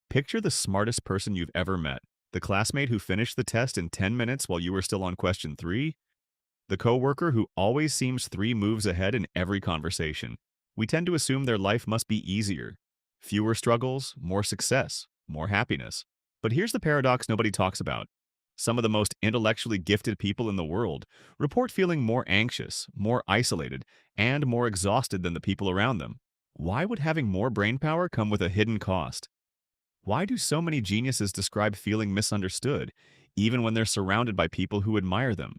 Picture the smartest person you've ever met. The classmate who finished the test in 10 minutes while you were still on question 3. The coworker who always seems 3 moves ahead in every conversation. We tend to assume their life must be easier. Fewer struggles, more success, more happiness. But here's the paradox nobody talks about. Some of the most intellectually gifted people in the world report feeling more anxious, more isolated, and more exhausted than the people around them. Why would having more brain power come with a hidden cost? Why do so many geniuses describe feeling misunderstood, even when they're surrounded by people who admire them?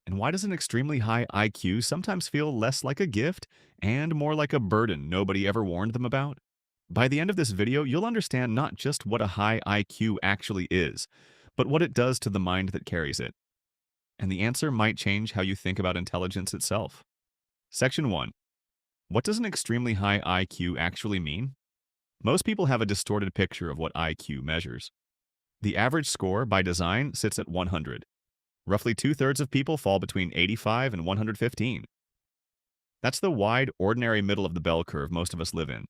And why does an extremely high IQ sometimes feel less like a gift and more like a burden nobody ever warned them about? By the end of this video, you'll understand not just what a high IQ actually is, but what it does to the mind that carries it. And the answer might change how you think about intelligence itself. Section 1. What does an extremely high IQ actually mean? Most people have a distorted picture of what IQ measures. The average score, by design, sits at 100. Roughly two-thirds of people fall between 85 and 115. That's the wide, ordinary middle of the bell curve most of us live in.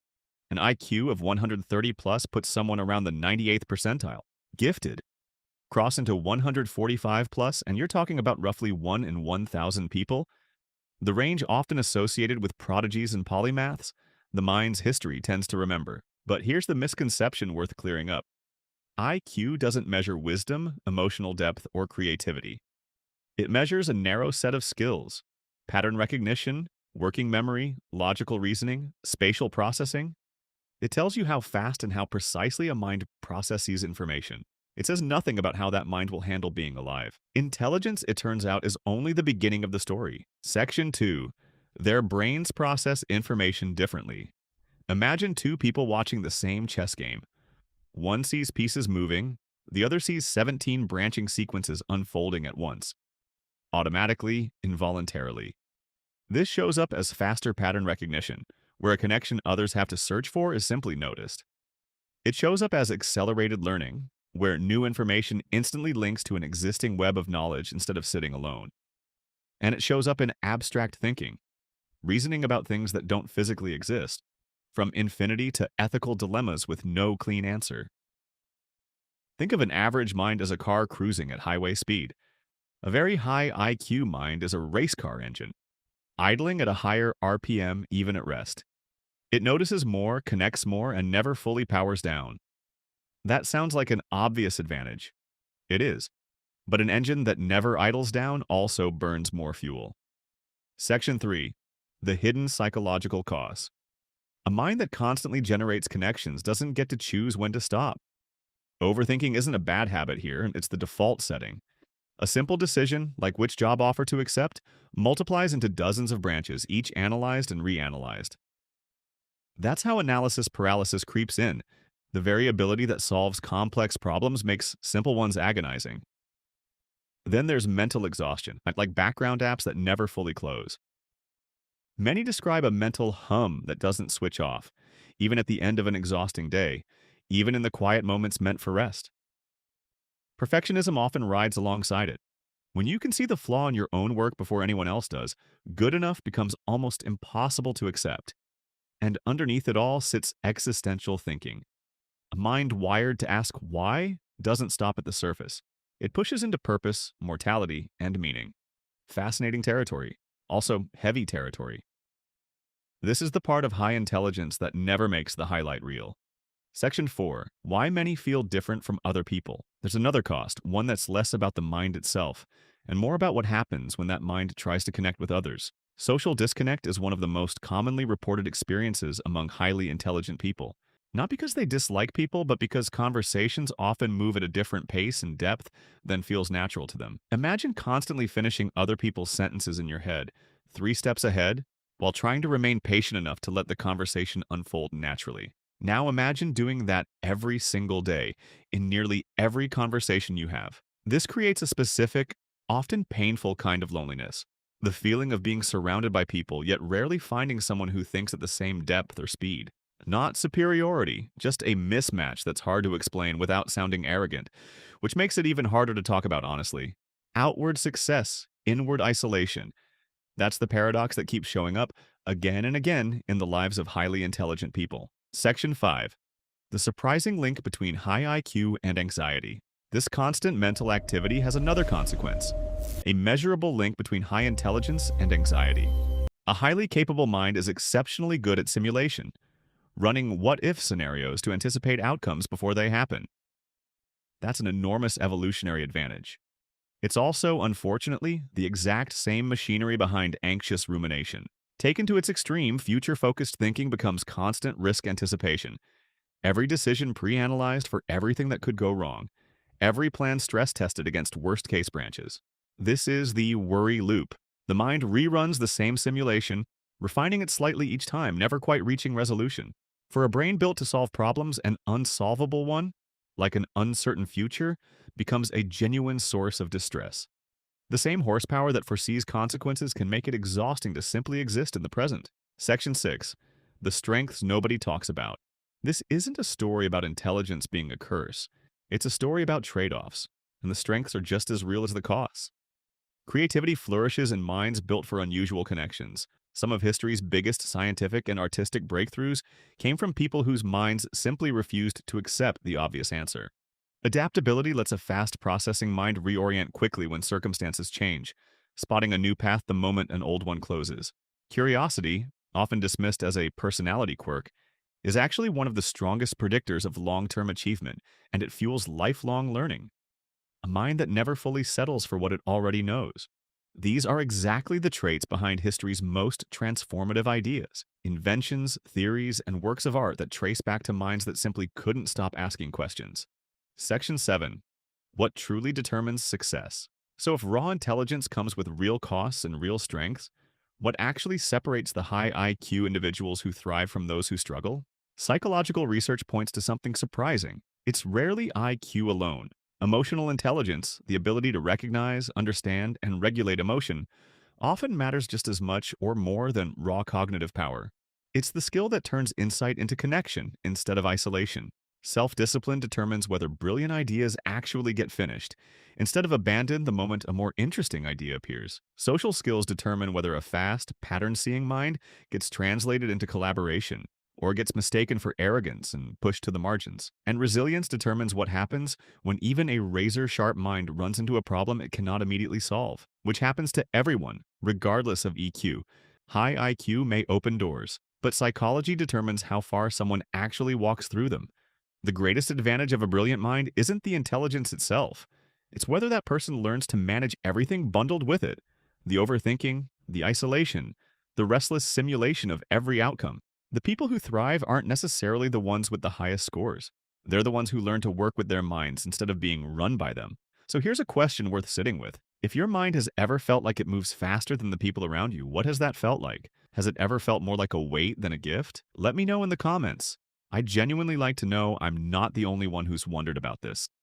An IQ of 130 plus puts someone around the 98th percentile. Gifted. Cross into 145 plus, and you're talking about roughly 1 in 1,000 people. The range often associated with prodigies and polymaths, the mind's history tends to remember. But here's the misconception worth clearing up. IQ doesn't measure wisdom, emotional depth, or creativity. It measures a narrow set of skills: pattern recognition, working memory, logical reasoning, spatial processing. It tells you how fast and how precisely a mind processes information. It says nothing about how that mind will handle being alive. Intelligence, it turns out, is only the beginning of the story. Section 2. Their brains process information differently. Imagine two people watching the same chess game. One sees pieces moving, the other sees 17 branching sequences unfolding at once, automatically, involuntarily. This shows up as faster pattern recognition, where a connection others have to search for is simply noticed. It shows up as accelerated learning, where new information instantly links to an existing web of knowledge instead of sitting alone. And it shows up in abstract thinking, reasoning about things that don't physically exist, from infinity to ethical dilemmas with no clean answer. Think of an average mind as a car cruising at highway speed. A very high IQ mind is a race car engine, idling at a higher RPM even at rest. It notices more, connects more, and never fully powers down. That sounds like an obvious advantage. It is. But an engine that never idles down also burns more fuel. Section 3. The hidden psychological cost. A mind that constantly generates connections doesn't get to choose when to stop. Overthinking isn't a bad habit here, it's the default setting. A simple decision, like which job offer to accept, multiplies into dozens of branches, each analyzed and reanalyzed. That's how analysis paralysis creeps in. The variability that solves complex problems makes simple ones agonizing. Then there's mental exhaustion, like background apps that never fully close. Many describe a mental hum that doesn't switch off, even at the end of an exhausting day, even in the quiet moments meant for rest. Perfectionism often rides alongside it. When you can see the flaw in your own work before anyone else does, good enough becomes almost impossible to accept. And underneath it all sits existential thinking. A mind wired to ask why doesn't stop at the surface. It pushes into purpose, mortality, and meaning. Fascinating territory. Also heavy territory. This is the part of high intelligence that never makes the highlight reel. Section 4. Why many feel different from other people. There's another cost, one that's less about the mind itself, and more about what happens when that mind tries to connect with others. Social disconnect is one of the most commonly reported experiences among highly intelligent people. Not because they dislike people, but because conversations often move at a different pace and depth than feels natural to them. Imagine constantly finishing other people's sentences in your head, 3 steps ahead, while trying to remain patient enough to let the conversation unfold naturally. Now imagine doing that every single day, in nearly every conversation you have. This creates a specific, often painful kind of loneliness. The feeling of being surrounded by people, yet rarely finding someone who thinks at the same depth or speed. Not superiority, just a mismatch that's hard to explain without sounding arrogant, which makes it even harder to talk about honestly. Outward success, inward isolation. That's the paradox that keeps showing up again and again in the lives of highly intelligent people. Section 5. The surprising link between high IQ and anxiety. This constant mental activity has another consequence, a measurable link between high intelligence and anxiety. A highly capable mind is exceptionally good at simulation, running what-if scenarios to anticipate outcomes before they happen. That's an enormous evolutionary advantage. It's also, unfortunately, the exact same machinery behind anxious rumination. Taken to its extreme, future-focused thinking becomes constant risk anticipation. Every decision pre-analyzed for everything that could go wrong. Every plan stress-tested against worst-case branches. This is the worry loop. The mind reruns the same simulation, refining it slightly each time, never quite reaching resolution. For a brain built to solve problems, an unsolvable one, like an uncertain future, becomes a genuine source of distress. The same horsepower that foresees consequences can make it exhausting to simply exist in the present. Section 6. The strengths nobody talks about. This isn't a story about intelligence being a curse. It's a story about trade-offs, and the strengths are just as real as the costs. Creativity flourishes in minds built for unusual connections. Some of history's biggest scientific and artistic breakthroughs came from people whose minds simply refused to accept the obvious answer. Adaptability lets a fast-processing mind reorient quickly when circumstances change, spotting a new path the moment an old one closes. Curiosity, often dismissed as a personality quirk, is actually one of the strongest predictors of long-term achievement, and it fuels lifelong learning. A mind that never fully settles for what it already knows. These are exactly the traits behind history's most transformative ideas, inventions, theories, and works of art that trace back to minds that simply couldn't stop asking questions. Section 7. What truly determines success? So if raw intelligence comes with real costs and real strengths, what actually separates the high IQ individuals who thrive from those who struggle? Psychological research points to something surprising. It's rarely IQ alone. Emotional intelligence, the ability to recognize, understand, and regulate emotion, often matters just as much or more than raw cognitive power. It's the skill that turns insight into connection instead of isolation. Self-discipline determines whether brilliant ideas actually get finished, instead of abandoned the moment a more interesting idea appears. Social skills determine whether a fast, pattern-seeing mind gets translated into collaboration, or gets mistaken for arrogance and pushed to the margins. And resilience determines what happens when even a razor-sharp mind runs into a problem it cannot immediately solve, which happens to everyone, regardless of EQ. High IQ may open doors, but psychology determines how far someone actually walks through them. The greatest advantage of a brilliant mind isn't the intelligence itself. It's whether that person learns to manage everything bundled with it. The overthinking, the isolation, the restless simulation of every outcome. The people who thrive aren't necessarily the ones with the highest scores. They're the ones who learn to work with their minds instead of being run by them. So here's a question worth sitting with. If your mind has ever felt like it moves faster than the people around you, what has that felt like? Has it ever felt more like a weight than a gift? Let me know in the comments. I genuinely like to know I'm not the only one who's wondered about this.